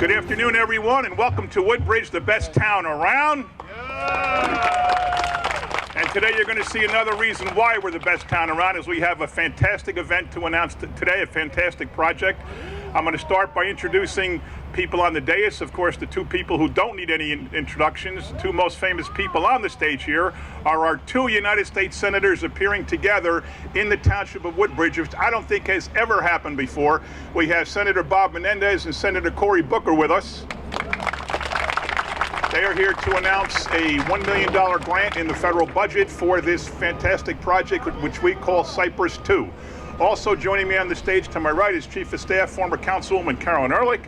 Good afternoon, everyone, and welcome to Woodbridge, the best town around. And today you're going to see another reason why we're the best town around, is we have a fantastic event to announce today, a fantastic project. I'm going to start by introducing people on the dais. Of course, the two people who don't need any introductions, the two most famous people on the stage here are our two United States Senators appearing together in the Township of Woodbridge, which I don't think has ever happened before. We have Senator Bob Menendez and Senator Cory Booker with us. They are here to announce a $1 million grant in the federal budget for this fantastic project, which we call Cypress 2. Also joining me on the stage to my right is Chief of Staff, former Councilwoman Carolyn Ehrlich,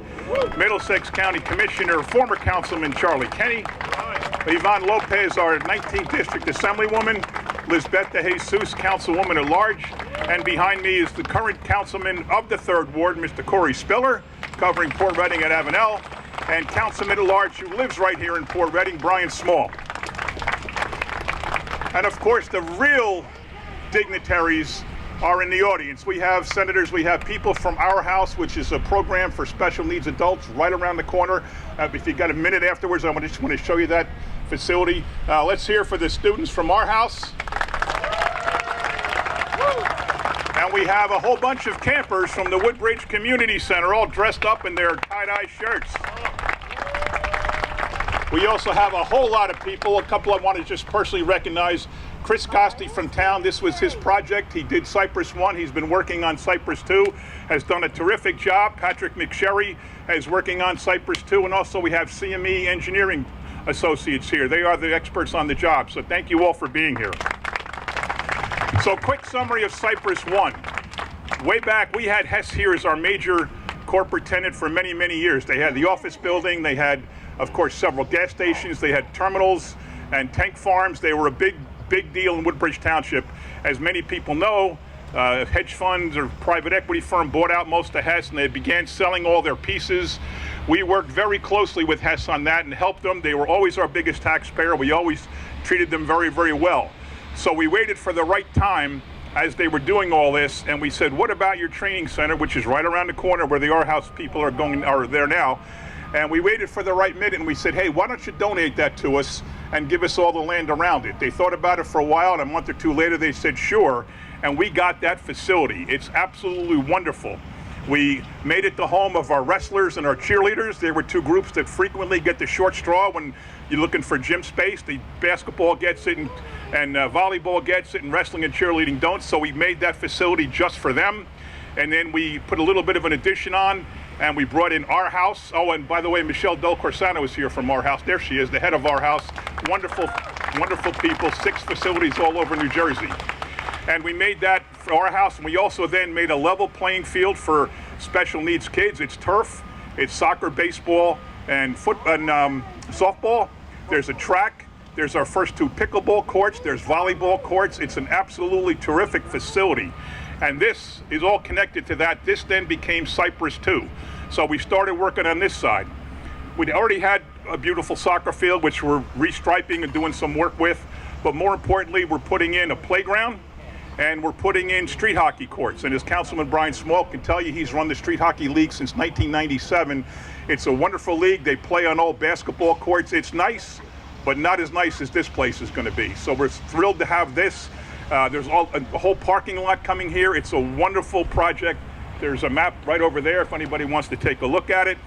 Middlesex County Commissioner, former Councilman Charlie Kenny, Yvonne Lopez, our 19th District Assemblywoman, Lizbeth De Jesus, Councilwoman at Large, and behind me is the current Councilman of the 3rd Ward, Mr. Corey Spiller, covering Port Reading at Avenel, and Councilman at Large, who lives right here in Port Reading, Brian Small. And of course, the real dignitaries are in the audience. We have senators, we have people from Our House, which is a program for special needs adults right around the corner. If you got a minute afterwards, I just want to show you that facility. Let's hear for the students from Our House. And we have a whole bunch of campers from the Woodbridge Community Center, all dressed up in their tie-dye shirts. We also have a whole lot of people. A couple I want to just personally recognize. Chris Costi from town, this was his project. He did Cypress 1. He's been working on Cypress 2, has done a terrific job. Patrick McSherry is working on Cypress 2, and also we have CME Engineering Associates here. They are the experts on the job, so thank you all for being here. So quick summary of Cypress 1. Way back, we had Hess here as our major corporate tenant for many, many years. They had the office building, they had, of course, several gas stations, they had terminals and tank farms. They were a big deal in Woodbridge Township. As many people know, hedge funds or private equity firm bought out most of Hess, and they began selling all their pieces. We worked very closely with Hess on that and helped them. They were always our biggest taxpayer. We always treated them very, very well. So we waited for the right time as they were doing all this, and we said, what about your training center, which is right around the corner where the Our House people are there now. And we waited for the right minute, and we said, hey, why don't you donate that to us and give us all the land around it? They thought about it for a while, and a month or two later they said sure, and we got that facility. It's absolutely wonderful. We made it the home of our wrestlers and our cheerleaders. There were two groups that frequently get the short straw when you're looking for gym space. The basketball gets it, and volleyball gets it, and wrestling and cheerleading don't. So we made that facility just for them. And then we put a little bit of an addition on, and we brought in Our House. Oh, and by the way, Michelle Del Corsano is here from Our House. There she is, the head of Our House. Wonderful, wonderful people, 6 facilities all over New Jersey. And we made that for Our House, and we also then made a level playing field for special needs kids. It's turf, it's soccer, baseball, and softball. There's a track. There's our first 2 pickleball courts. There's volleyball courts. It's an absolutely terrific facility. And this is all connected to that. This then became Cypress 2. So we started working on this side. We'd already had a beautiful soccer field, which we're restriping and doing some work with. But more importantly, we're putting in a playground, and we're putting in street hockey courts. And as Councilman Brian Small can tell you, he's run the street hockey league since 1997. It's a wonderful league. They play on old basketball courts. It's nice, but not as nice as this place is going to be. So we're thrilled to have this. There's a whole parking lot coming here. It's a wonderful project. There's a map right over there if anybody wants to take a look at it.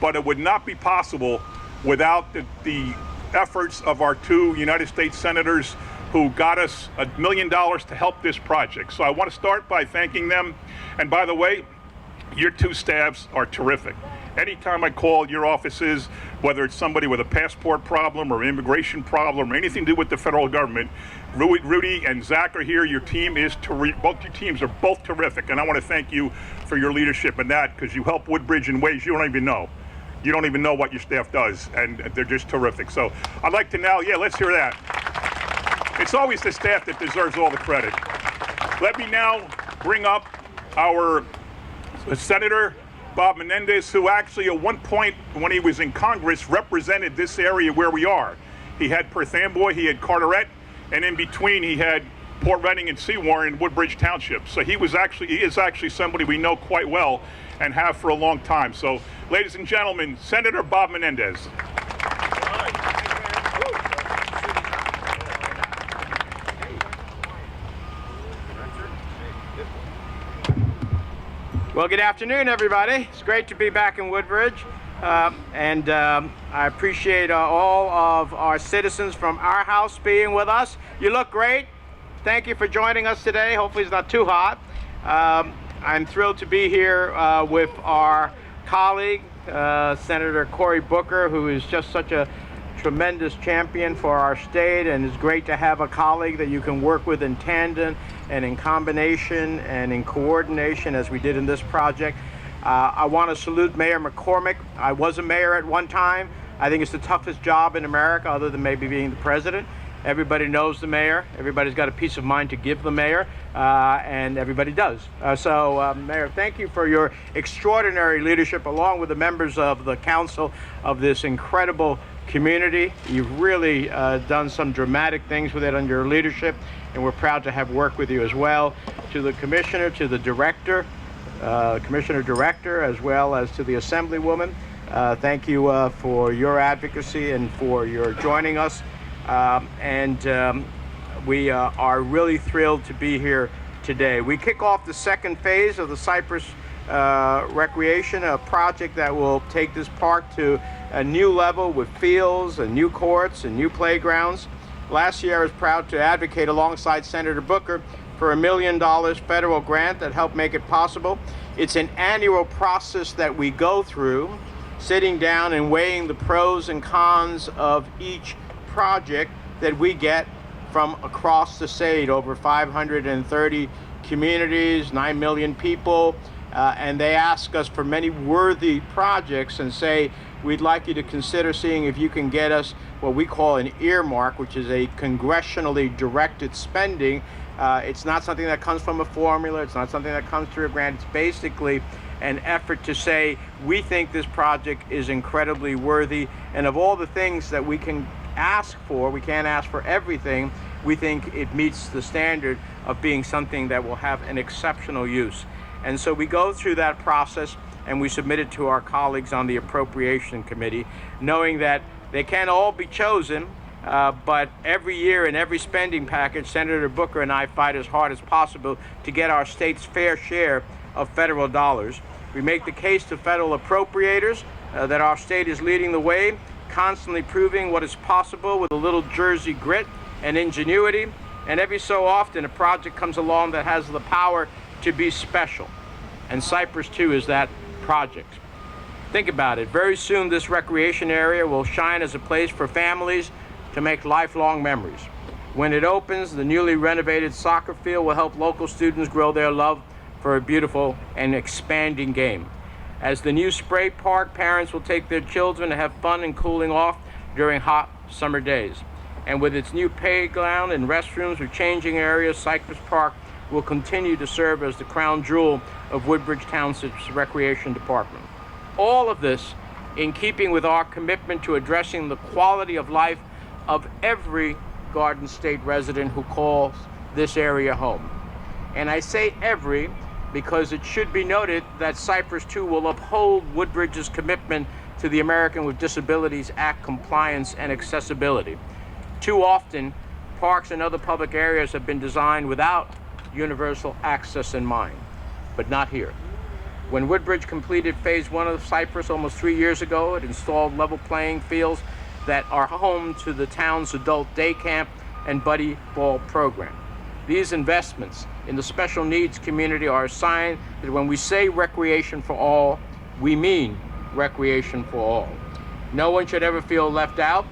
But it would not be possible without the efforts of our 2 United States Senators who got us $1 million to help this project. So I want to start by thanking them. And by the way, your 2 staffs are terrific. Anytime I call your offices, whether it's somebody with a passport problem or immigration problem or anything to do with the federal government, Rudy and Zach are here. Your team is both your teams are both terrific, and I want to thank you for your leadership in that, because you help Woodbridge in ways you don't even know. You don't even know what your staff does, and they're just terrific. So I'd like to now, let's hear that. It's always the staff that deserves all the credit. Let me now bring up our Senator Bob Menendez, who actually at one point when he was in Congress represented this area where we are. He had Perth Amboy, he had Carteret, and in between he had Port Reading and Seawarren in Woodbridge Township. So he is actually somebody we know quite well and have for a long time. So, ladies and gentlemen, Senator Bob Menendez. Well, good afternoon, everybody. It's great to be back in Woodbridge. I appreciate all of our citizens from our house being with us. You look great. Thank you for joining us today. Hopefully it's not too hot. I'm thrilled to be here with our colleague, Senator Cory Booker, who is just such a tremendous champion for our state, and it's great to have a colleague that you can work with in tandem and in combination and in coordination as we did in this project. I want to salute Mayor McCormick. I was a mayor at one time. I think it's the toughest job in America other than maybe being the president. Everybody knows the mayor. Everybody's got a peace of mind to give the mayor, and everybody does. Mayor, thank you for your extraordinary leadership along with the members of the council of this incredible community. You've really done some dramatic things with it under your leadership, and we're proud to have worked with you as well. To the commissioner, to the director, commissioner director, as well as to the assemblywoman, thank you for your advocacy and for your joining us. We are really thrilled to be here today. We kick off the second phase of the Cypress Recreation, a project that will take this park to a new level with fields and new courts and new playgrounds. Last year I was proud to advocate alongside Senator Booker for $1 million federal grant that helped make it possible. It's an annual process that we go through, sitting down and weighing the pros and cons of each project that we get from across the state, over 530 communities, 9 million people, and they ask us for many worthy projects and say, we'd like you to consider seeing if you can get us what we call an earmark, which is a congressionally directed spending. It's not something that comes from a formula. It's not something that comes through a grant. It's basically an effort to say, we think this project is incredibly worthy, and of all the things that we can ask for, we can't ask for everything, we think it meets the standard of being something that will have an exceptional use. And so we go through that process and we submit it to our colleagues on the Appropriation Committee, knowing that they can't all be chosen, but every year in every spending package, Senator Booker and I fight as hard as possible to get our state's fair share of federal dollars. We make the case to federal appropriators that our state is leading the way, constantly proving what is possible with a little Jersey grit and ingenuity. And every so often a project comes along that has the power to be special. And Cypress 2 is that project. Think about it. Very soon this recreation area will shine as a place for families to make lifelong memories. When it opens, the newly renovated soccer field will help local students grow their love for a beautiful and expanding game. As the new spray park, parents will take their children to have fun and cooling off during hot summer days. And with its new playground and restrooms with changing areas, Cypress Park will continue to serve as the crown jewel of Woodbridge Township's Recreation Department. All of this in keeping with our commitment to addressing the quality of life of every Garden State resident who calls this area home. And I say every because it should be noted that Cypress 2 will uphold Woodbridge's commitment to the American with Disabilities Act compliance and accessibility. Too often, parks and other public areas have been designed without universal access in mind, but not here. When Woodbridge completed phase 1 of Cypress almost 3 years ago, it installed level playing fields that are home to the town's adult day camp and buddy ball program. These investments in the special needs community are a sign that when we say recreation for all, we mean recreation for all. No one should ever feel left out,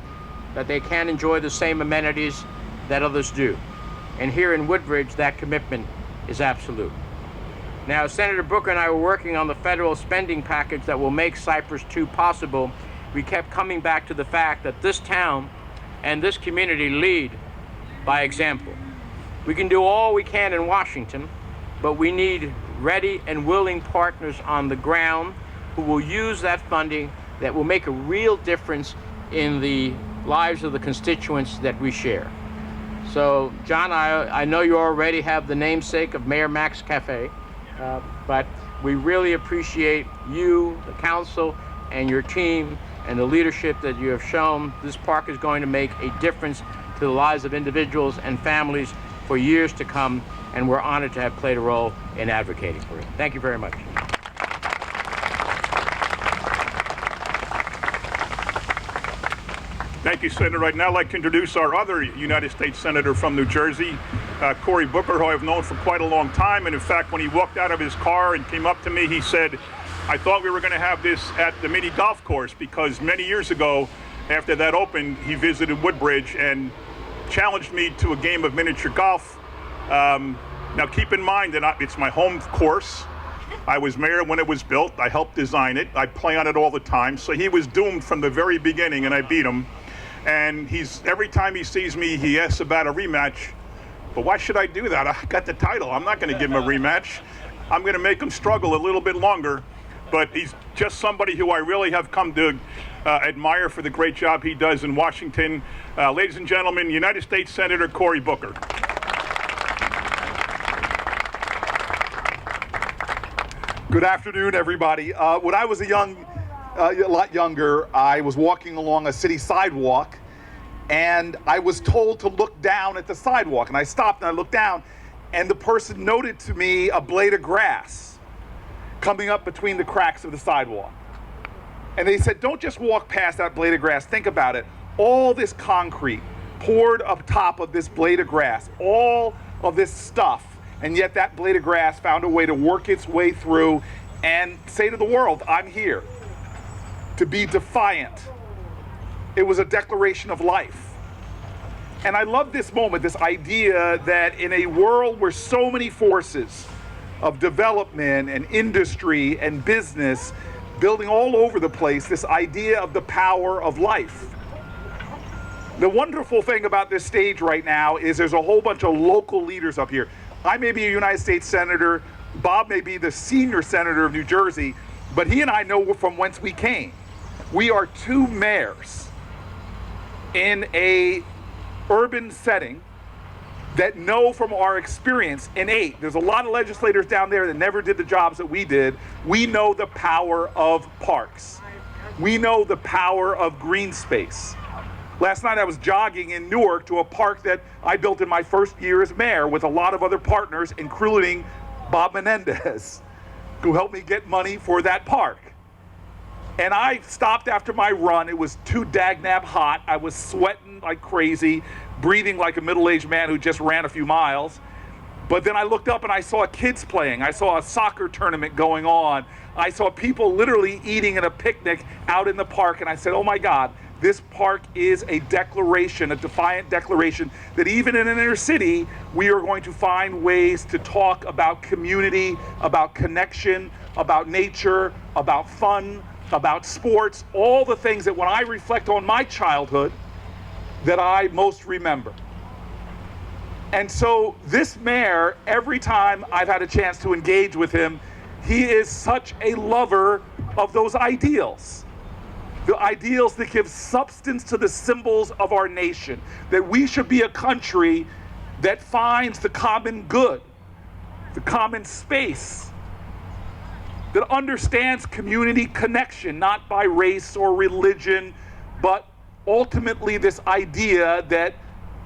that they can't enjoy the same amenities that others do. And here in Woodbridge, that commitment is absolute. Now, Senator Booker and I were working on the federal spending package that will make Cypress 2 possible. We kept coming back to the fact that this town and this community lead by example. We can do all we can in Washington, but we need ready and willing partners on the ground who will use that funding that will make a real difference in the lives of the constituents that we share. So, John, I know you already have the namesake of Mayor Max Cafe, but we really appreciate you, the council, and your team, and the leadership that you have shown. This park is going to make a difference to the lives of individuals and families for years to come, and we're honored to have played a role in advocating for it. Thank you very much. Thank you, Senator. I'd now like to introduce our other United States Senator from New Jersey, Cory Booker, who I've known for quite a long time. And in fact, when he walked out of his car and came up to me, he said, I thought we were going to have this at the mini golf course, because many years ago, after that opened, he visited Woodbridge and challenged me to a game of miniature golf. Now keep in mind that it's my home course. I was mayor when it was built. I helped design it. I play on it all the time. So he was doomed from the very beginning, and I beat him. And every time he sees me, he asks about a rematch. But why should I do that? I got the title. I'm not going to give him a rematch. I'm going to make him struggle a little bit longer. But he's just somebody who I really have come to admire for the great job he does in Washington. Ladies and gentlemen, United States Senator Cory Booker. Good afternoon, everybody. When I was a lot younger, I was walking along a city sidewalk, and I was told to look down at the sidewalk. And I stopped and I looked down, and the person noted to me a blade of grass coming up between the cracks of the sidewalk. And they said, don't just walk past that blade of grass. Think about it. All this concrete poured up top of this blade of grass, all of this stuff. And yet that blade of grass found a way to work its way through and say to the world, I'm here. To be defiant. It was a declaration of life. And I love this moment, this idea that in a world where so many forces of development and industry and business building all over the place, this idea of the power of life. The wonderful thing about this stage right now is there's a whole bunch of local leaders up here. I may be a United States Senator, Bob may be the senior senator of New Jersey, but he and I know from whence we came. We are two mayors in a urban setting that know from our experience innate. There's a lot of legislators down there that never did the jobs that we did. We know the power of parks. We know the power of green space. Last night I was jogging in Newark to a park that I built in my first year as mayor with a lot of other partners, including Bob Menendez, who helped me get money for that park. And I stopped after my run. It was too dagnab hot. I was sweating like crazy, breathing like a middle-aged man who just ran a few miles. But then I looked up and I saw kids playing. I saw a soccer tournament going on. I saw people literally eating at a picnic out in the park. And I said, oh my God, this park is a declaration, a defiant declaration that even in an inner city, we are going to find ways to talk about community, about connection, about nature, about fun, about sports, all the things that when I reflect on my childhood, that I most remember. And so this mayor, every time I've had a chance to engage with him, he is such a lover of those ideals. The ideals that give substance to the symbols of our nation, that we should be a country that finds the common good, the common space, that understands community connection, not by race or religion, but ultimately this idea that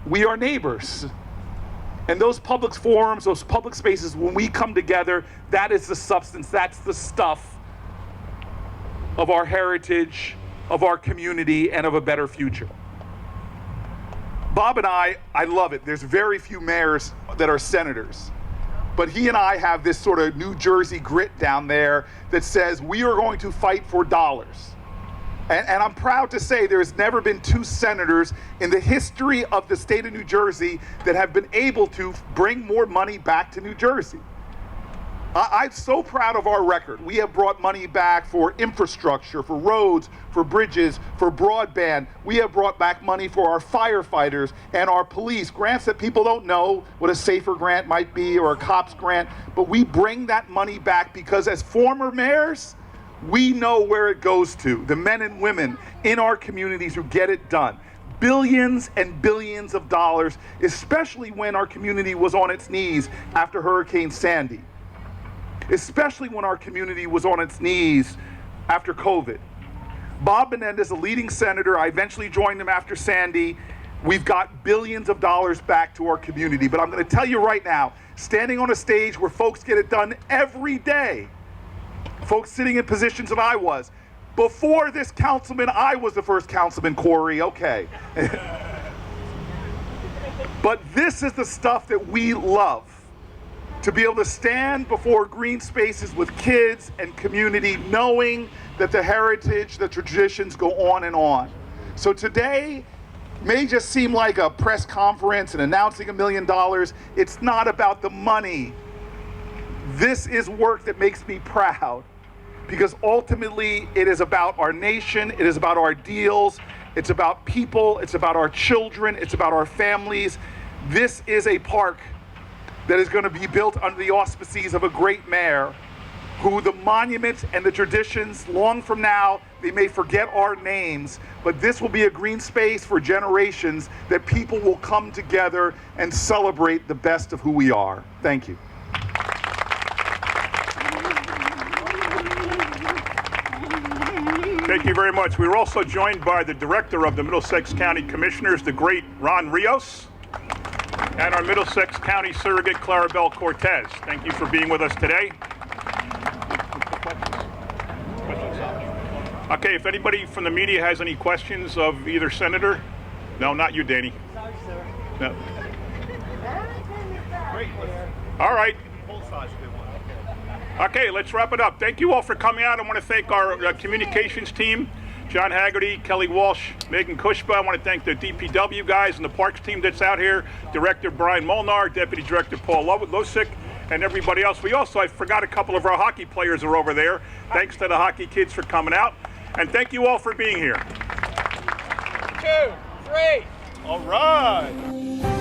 we are neighbors. And those public forums, those public spaces, when we come together, that is the substance, that's the stuff of our heritage, of our community, and of a better future. Bob and I love it. There's very few mayors that are senators. But he and I have this sort of New Jersey grit down there that says we are going to fight for dollars. And I'm proud to say there's never been two senators in the history of the state of New Jersey that have been able to bring more money back to New Jersey. I'm so proud of our record. We have brought money back for infrastructure, for roads, for bridges, for broadband. We have brought back money for our firefighters and our police, grants that people don't know what a SAFER grant might be or a COPS grant, but we bring that money back because as former mayors, we know where it goes to, the men and women in our communities who get it done. billions and billions of dollars, especially when our community was on its knees after Hurricane Sandy, especially when our community was on its knees after COVID. Bob Menendez, a leading senator, I eventually joined him after Sandy. We've got billions of dollars back to our community. But I'm going to tell you right now, standing on a stage where folks get it done every day, folks sitting in positions that I was. Before this councilman, I was the first councilman, Corey, okay. But this is the stuff that we love. To be able to stand before green spaces with kids and community, knowing that the heritage, the traditions go on and on. So today may just seem like a press conference and announcing $1 million. It's not about the money. This is work that makes me proud, because ultimately it is about our nation, it is about our ideals, it's about people, it's about our children, it's about our families. This is a park that is going to be built under the auspices of a great mayor, who the monuments and the traditions, long from now, they may forget our names, but this will be a green space for generations that people will come together and celebrate the best of who we are. Thank you. Thank you very much. We were also joined by the director of the Middlesex County Commissioners, the great Ron Rios, and our Middlesex County surrogate, Clarabelle Cortez. Thank you for being with us today. Okay, if anybody from the media has any questions of either senator. No, not you, Danny. Sorry, sir. No. All right. Okay, let's wrap it up. Thank you all for coming out. I want to thank our communications team, John Haggerty, Kelly Walsh, Megan Kushba. I want to thank the DPW guys and the parks team that's out here, Director Brian Molnar, Deputy Director Paul Losick, and everybody else. I forgot a couple of our hockey players are over there. Thanks to the hockey kids for coming out. And thank you all for being here. 2, 3. All right.